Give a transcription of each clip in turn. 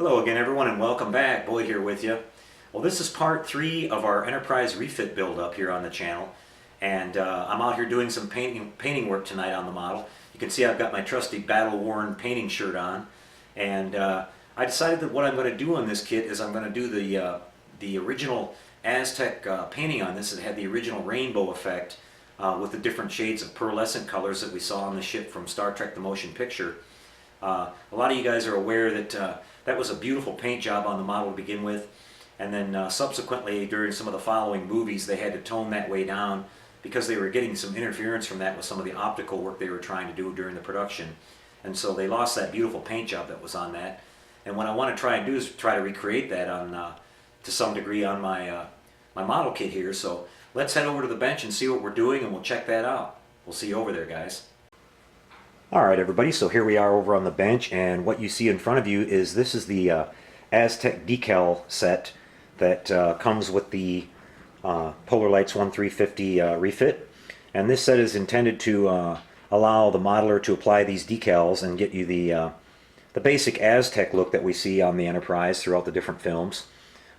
Hello again everyone and welcome back. Boyd here with you. Well, this is part 3 of our Enterprise Refit build-up here on the channel. And I'm out here doing some painting work tonight on the model. You can see I've got my trusty battle-worn painting shirt on. And I decided that what I'm going to do on this kit is I'm going to do the original Aztec painting on this. It had the original rainbow effect with the different shades of pearlescent colors that we saw on the ship from Star Trek the Motion Picture. A lot of you guys are aware that that was a beautiful paint job on the model to begin with, and then subsequently during some of the following movies they had to tone that way down because they were getting some interference from that with some of the optical work they were trying to do during the production, and so they lost that beautiful paint job that was on that. And what I want to try and do is try to recreate that on to some degree on my my model kit here. So let's head over to the bench and see what we're doing, and we'll check that out. We'll see you over there, guys. Alright everybody, so here we are over on the bench, and what you see in front of you is this is the Aztec decal set that comes with the Polar Lights 1350 refit. And this set is intended to allow the modeler to apply these decals and get you the basic Aztec look that we see on the Enterprise throughout the different films.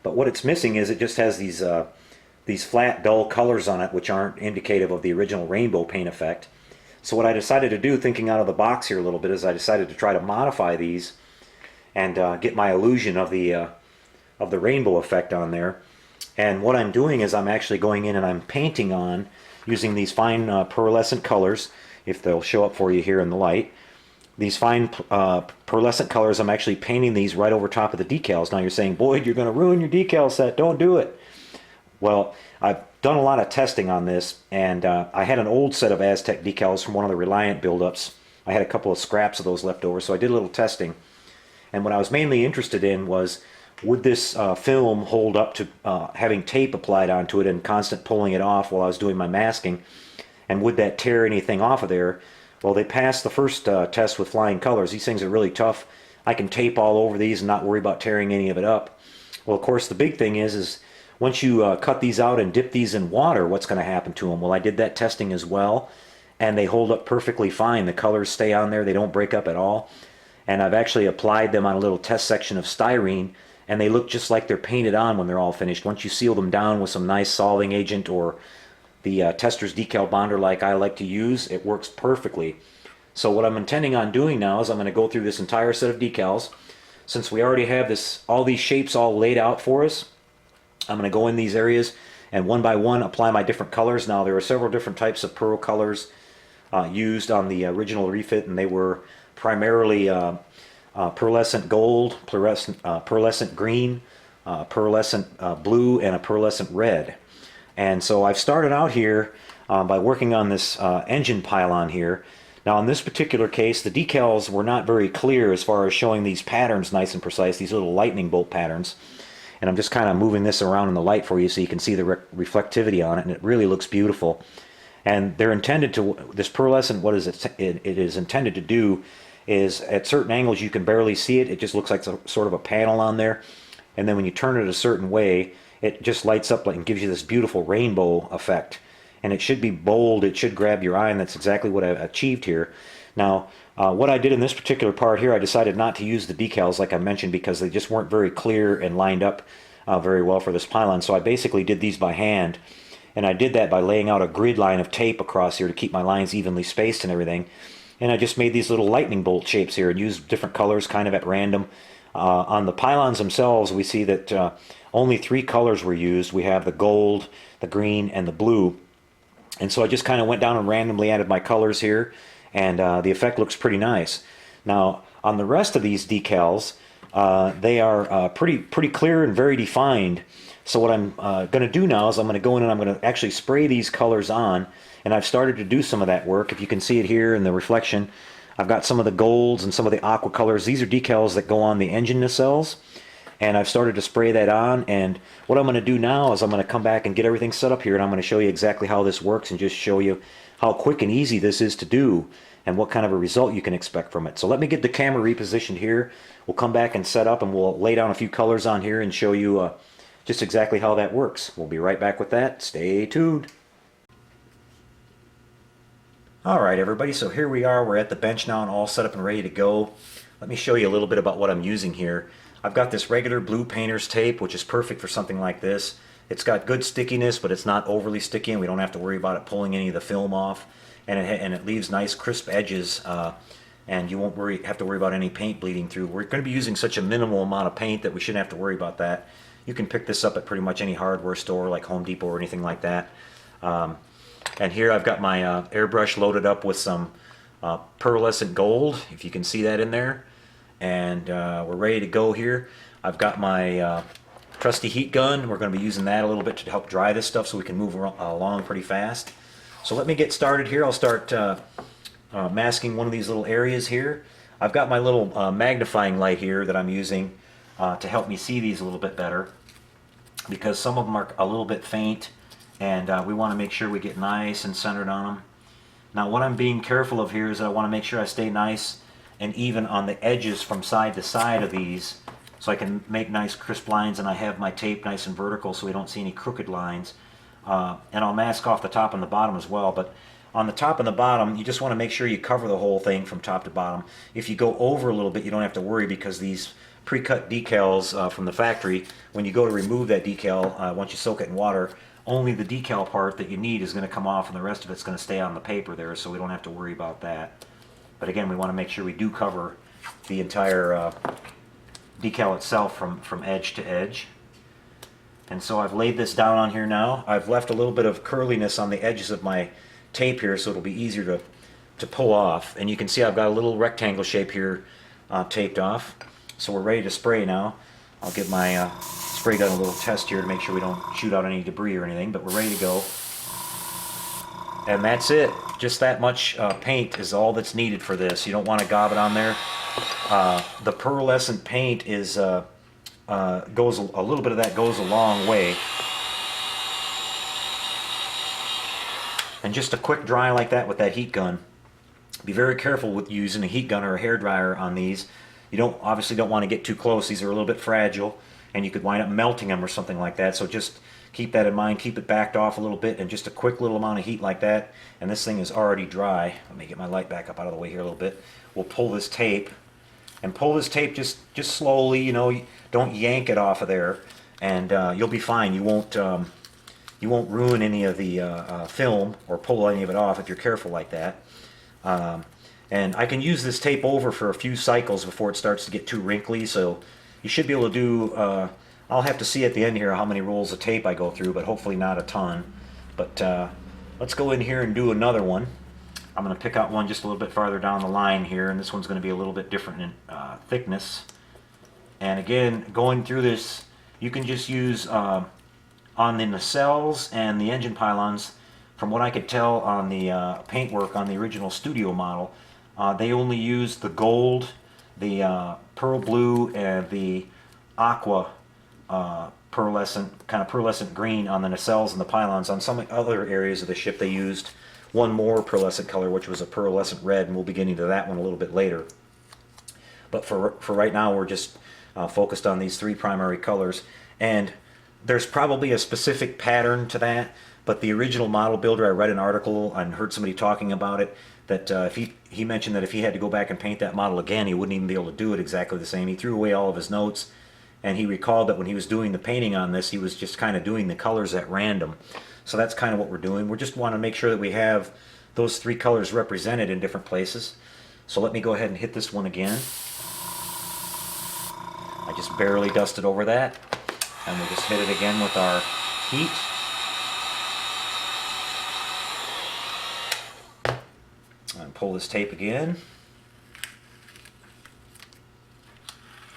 But what it's missing is it just has these flat, dull colors on it which aren't indicative of the original rainbow paint effect. So what I decided to do, thinking out of the box here a little bit, is I decided to try to modify these and get my illusion of the rainbow effect on there. And what I'm doing is I'm actually going in and I'm painting on using these fine pearlescent colors, if they'll show up for you here in the light. These fine pearlescent colors, I'm actually painting these right over top of the decals. Now you're saying, Boyd, you're going to ruin your decal set, don't do it. Well, I've done a lot of testing on this, and I had an old set of Aztec decals from one of the Reliant buildups. I had a couple of scraps of those left over, so I did a little testing. And what I was mainly interested in was, would this film hold up to having tape applied onto it and constant pulling it off while I was doing my masking, and would that tear anything off of there? Well, they passed the first test with flying colors. These things are really tough. I can tape all over these and not worry about tearing any of it up. Well, of course, the big thing is once you cut these out and dip these in water, what's going to happen to them? Well, I did that testing as well, and they hold up perfectly fine. The colors stay on there. They don't break up at all. And I've actually applied them on a little test section of styrene, and they look just like they're painted on when they're all finished. Once you seal them down with some nice solving agent or the Tester's decal bonder like I like to use, it works perfectly. So what I'm intending on doing now is I'm going to go through this entire set of decals. Since we already have all these shapes all laid out for us, I'm going to go in these areas and one by one apply my different colors. Now there are several different types of pearl colors used on the original refit, and they were primarily pearlescent gold, pearlescent green, pearlescent blue, and a pearlescent red. And so I've started out here by working on this engine pylon here. Now in this particular case, the decals were not very clear as far as showing these patterns nice and precise, these little lightning bolt patterns. And I'm just kind of moving this around in the light for you so you can see the reflectivity on it, and it really looks beautiful. And they're intended to, this pearlescent, what is it is intended to do is at certain angles you can barely see it. It just looks like sort of a panel on there. And then when you turn it a certain way, it just lights up and gives you this beautiful rainbow effect. And it should be bold, it should grab your eye, and that's exactly what I've achieved here. Now, what I did in this particular part here, I decided not to use the decals like I mentioned because they just weren't very clear and lined up very well for this pylon. So I basically did these by hand, and I did that by laying out a grid line of tape across here to keep my lines evenly spaced and everything. And I just made these little lightning bolt shapes here and used different colors kind of at random. On the pylons themselves, we see that only 3 colors were used. We have the gold, the green, and the blue. And so I just kind of went down and randomly added my colors here, and the effect looks pretty nice. Now on the rest of these decals, they are pretty clear and very defined. So what I'm going to do now is I'm going to go in and I'm going to actually spray these colors on, and I've started to do some of that work. If you can see it here in the reflection, I've got some of the golds and some of the aqua colors. These are decals that go on the engine nacelles, and I've started to spray that on. And what I'm going to do now is I'm going to come back and get everything set up here, and I'm going to show you exactly how this works and just show you how quick and easy this is to do and what kind of a result you can expect from it. So let me get the camera repositioned here. We'll come back and set up, and we'll lay down a few colors on here and show you just exactly how that works. We'll be right back with that. Stay tuned. Alright everybody, so here we are. We're at the bench now and all set up and ready to go. Let me show you a little bit about what I'm using here. I've got this regular blue painter's tape, which is perfect for something like this. It's got good stickiness, but it's not overly sticky, and we don't have to worry about it pulling any of the film off. And it leaves nice crisp edges, and you won't have to worry about any paint bleeding through. We're going to be using such a minimal amount of paint that we shouldn't have to worry about that. You can pick this up at pretty much any hardware store like Home Depot or anything like that. And here I've got my airbrush loaded up with some pearlescent gold, if you can see that in there. And we're ready to go here. I've got my trusty heat gun. We're going to be using that a little bit to help dry this stuff so we can move along pretty fast. So let me get started here. I'll start masking one of these little areas here. I've got my little magnifying light here that I'm using to help me see these a little bit better, because some of them are a little bit faint, and we want to make sure we get nice and centered on them. Now what I'm being careful of here is that I want to make sure I stay nice and even on the edges from side to side of these, so I can make nice crisp lines, and I have my tape nice and vertical so we don't see any crooked lines. And I'll mask off the top and the bottom as well, but on the top and the bottom you just want to make sure you cover the whole thing from top to bottom. If you go over a little bit, you don't have to worry, because these pre-cut decals from the factory, when you go to remove that decal, once you soak it in water, only the decal part that you need is going to come off, and the rest of it's going to stay on the paper there, so we don't have to worry about that. But again, we want to make sure we do cover the entire decal itself from edge to edge. And so I've laid this down on here now. I've left a little bit of curliness on the edges of my tape here, so it'll be easier to pull off. And you can see I've got a little rectangle shape here taped off. So we're ready to spray now. I'll give my spray gun a little test here to make sure we don't shoot out any debris or anything, but we're ready to go. And that's it. Just that much paint is all that's needed for this. You don't want to gob it on there. The pearlescent paint is goes a little bit of that goes a long way. And just a quick dry like that with that heat gun. Be very careful with using a heat gun or a hair dryer on these. You obviously don't want to get too close. These are a little bit fragile, and you could wind up melting them or something like that. So just keep that in mind. Keep it backed off a little bit, and just a quick little amount of heat like that, and this thing is already dry. Let me get my light back up out of the way here a little bit. We'll pull this tape, and pull this tape just slowly. You know, don't yank it off of there, and you'll be fine. You won't ruin any of the film or pull any of it off if you're careful like that. And I can use this tape over for a few cycles before it starts to get too wrinkly, so you should be able to do, I'll have to see at the end here how many rolls of tape I go through, but hopefully not a ton. But let's go in here and do another one. I'm going to pick out one just a little bit farther down the line here, and this one's going to be a little bit different in thickness. And again, going through this, you can just use on the nacelles and the engine pylons. From what I could tell on the paintwork on the original studio model, they only used the gold, the pearl blue, and the aqua pearlescent green on the nacelles and the pylons. On some other areas of the ship they used one more pearlescent color, which was a pearlescent red, and we'll be getting to that one a little bit later. But for right now, we're just focused on these three primary colors. And there's probably a specific pattern to that, but the original model builder, I read an article and heard somebody talking about it, that if he mentioned that if he had to go back and paint that model again, he wouldn't even be able to do it exactly the same. He threw away all of his notes, and he recalled that when he was doing the painting on this, he was just kind of doing the colors at random. So that's kind of what we're doing. We just want to make sure that we have those three colors represented in different places. So let me go ahead and hit this one again. I just barely dusted over that, and we'll just hit it again with our heat. And pull this tape again.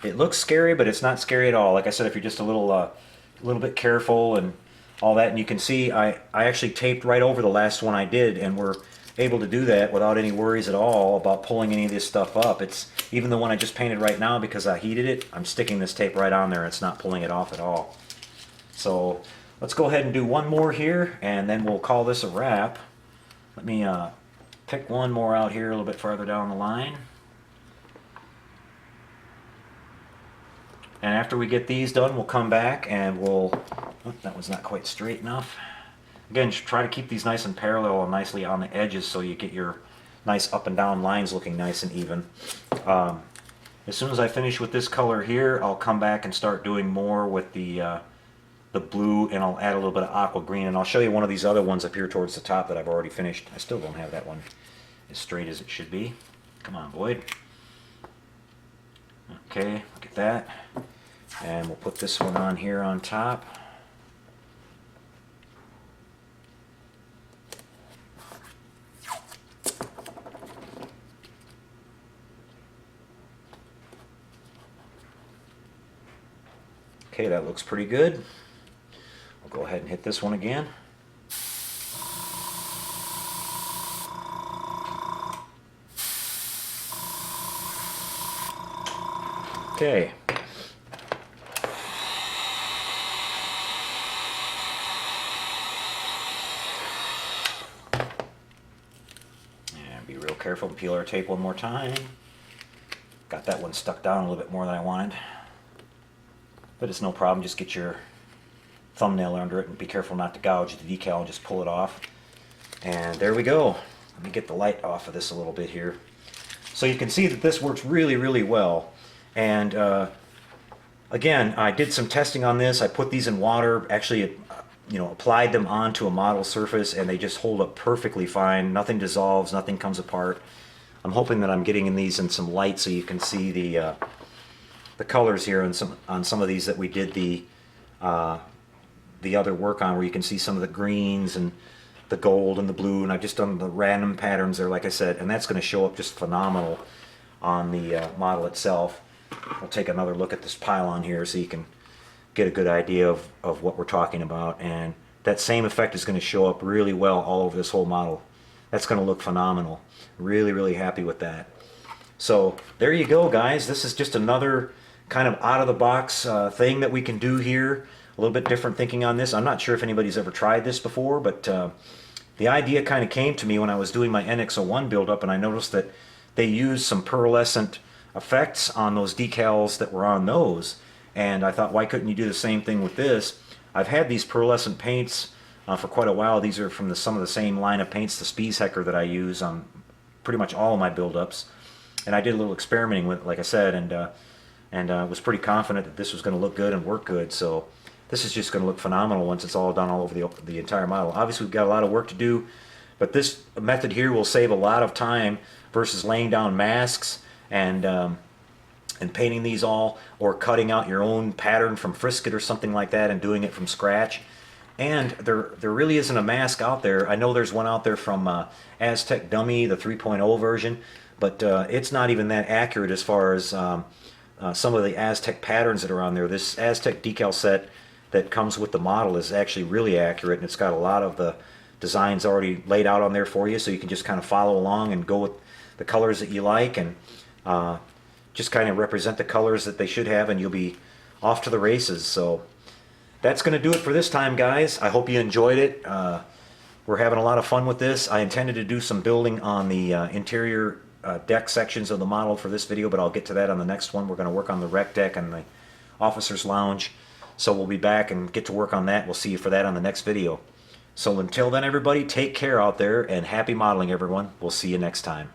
It looks scary, but it's not scary at all. Like I said, if you're just a little bit careful and all that, and you can see I actually taped right over the last one I did, and we're able to do that without any worries at all about pulling any of this stuff up. It's even the one I just painted right now, because I heated it, I'm sticking this tape right on there, and it's not pulling it off at all. So let's go ahead and do one more here, and then we'll call this a wrap. Let me pick one more out here a little bit farther down the line. And after we get these done, we'll come back and we'll... Oh, that was not quite straight enough. Again, try to keep these nice and parallel and nicely on the edges so you get your nice up and down lines looking nice and even. And as soon as I finish with this color here, I'll come back and start doing more with the blue, and I'll add a little bit of aqua green, and I'll show you one of these other ones up here towards the top that I've already finished. I still don't have that one as straight as it should be. Come on, Boyd. Okay, look at that. And we'll put this one on here on top. Okay, that looks pretty good. I'll go ahead and hit this one again. Okay. And be real careful and peel our tape one more time. Got that one stuck down a little bit more than I wanted. But it's no problem, just get your thumbnail under it and be careful not to gouge the decal and just pull it off. And there we go. Let me get the light off of this a little bit here. So you can see that this works really, really well. And again, I did some testing on this. I put these in water, actually applied them onto a model surface, and they just hold up perfectly fine. Nothing dissolves, nothing comes apart. I'm hoping that I'm getting in these in some light so you can see the colors here on some of these that we did the other work on, where you can see some of the greens and the gold and the blue, and I've just done the random patterns there, like I said, and that's going to show up just phenomenal on the model itself. I'll take another look at this pylon here so you can get a good idea of what we're talking about, and that same effect is going to show up really well all over this whole model. That's going to look phenomenal. Really, really happy with that. So there you go, guys. This is just another kind of out-of-the-box thing that we can do here. A little bit different thinking on this. I'm not sure if anybody's ever tried this before, but the idea kind of came to me when I was doing my NX01 build-up, and I noticed that they used some pearlescent effects on those decals that were on those, and I thought, why couldn't you do the same thing with this? I've had these pearlescent paints for quite a while. These are from some of the same line of paints, the Spies Hecker, that I use on pretty much all of my build-ups, and I did a little experimenting with it, like I said, and was pretty confident that this was going to look good and work good. So this is just going to look phenomenal once it's all done all over the entire model. Obviously, we've got a lot of work to do, but this method here will save a lot of time versus laying down masks and painting these all, or cutting out your own pattern from Frisket or something like that and doing it from scratch. And there really isn't a mask out there. I know there's one out there from Aztec Dummy, the 3.0 version, but it's not even that accurate as far as some of the Aztec patterns that are on there. This Aztec decal set that comes with the model is actually really accurate, and it's got a lot of the designs already laid out on there for you, so you can just kind of follow along and go with the colors that you like, and just kind of represent the colors that they should have, and you'll be off to the races. So that's going to do it for this time, guys. I hope you enjoyed it. We're having a lot of fun with this. I intended to do some building on the interior deck sections of the model for this video, but I'll get to that on the next one. We're going to work on the rec deck and the officer's lounge, so we'll be back and get to work on that. We'll see you for that on the next video. So until then, everybody, take care out there, and happy modeling, everyone. We'll see you next time.